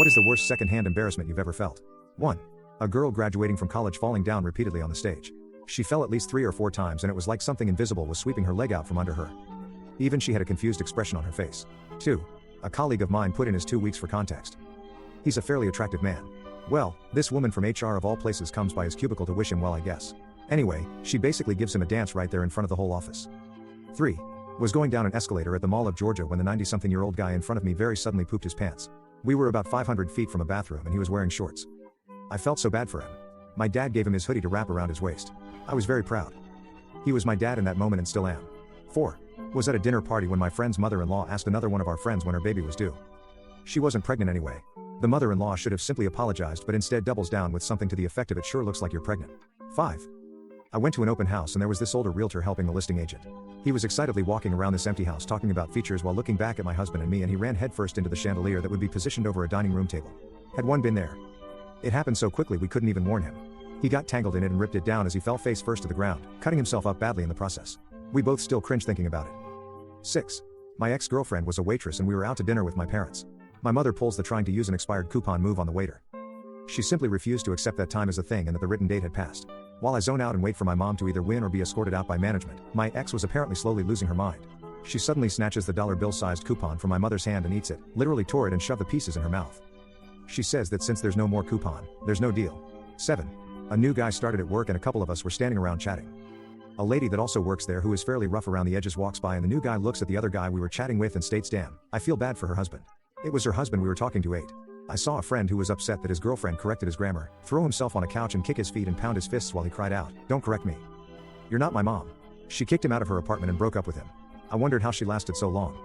What is the worst secondhand embarrassment you've ever felt? 1. A girl graduating from college falling down repeatedly on the stage. She fell at least 3 or 4 times and it was like something invisible was sweeping her leg out from under her. Even she had a confused expression on her face. 2. A colleague of mine put in his 2 weeks for context. He's a fairly attractive man. Well, this woman from HR of all places comes by his cubicle to wish him well, I guess. Anyway, she basically gives him a dance right there in front of the whole office. 3. Was going down an escalator at the Mall of Georgia when the 90-something-year-old guy in front of me very suddenly pooped his pants. We were about 500 feet from a bathroom and he was wearing shorts. I felt so bad for him. My dad gave him his hoodie to wrap around his waist. I was very proud. He was my dad in that moment and still am. 4. Was at a dinner party when my friend's mother-in-law asked another one of our friends when her baby was due. She wasn't pregnant anyway. The mother-in-law should have simply apologized but instead doubles down with something to the effect of "it sure looks like you're pregnant." 5. I went to an open house and there was this older realtor helping the listing agent. He was excitedly walking around this empty house talking about features while looking back at my husband and me, and he ran headfirst into the chandelier that would be positioned over a dining room table. Had one been there? It happened so quickly we couldn't even warn him. He got tangled in it and ripped it down as he fell face first to the ground, cutting himself up badly in the process. We both still cringe thinking about it. 6. My ex-girlfriend was a waitress and we were out to dinner with my parents. My mother pulls the trying to use an expired coupon move on the waiter. She simply refused to accept that time as a thing and that the written date had passed. While I zone out and wait for my mom to either win or be escorted out by management, my ex was apparently slowly losing her mind. She suddenly snatches the dollar bill-sized coupon from my mother's hand and eats it, literally tore it and shoved the pieces in her mouth. She says that since there's no more coupon, there's no deal. 7. A new guy started at work and a couple of us were standing around chatting. A lady that also works there who is fairly rough around the edges walks by and the new guy looks at the other guy we were chatting with and states, "Damn, I feel bad for her husband." It was her husband we were talking to. 8. I saw a friend who was upset that his girlfriend corrected his grammar, throw himself on a couch and kick his feet and pound his fists while he cried out, "Don't correct me. You're not my mom." She kicked him out of her apartment and broke up with him. I wondered how she lasted so long.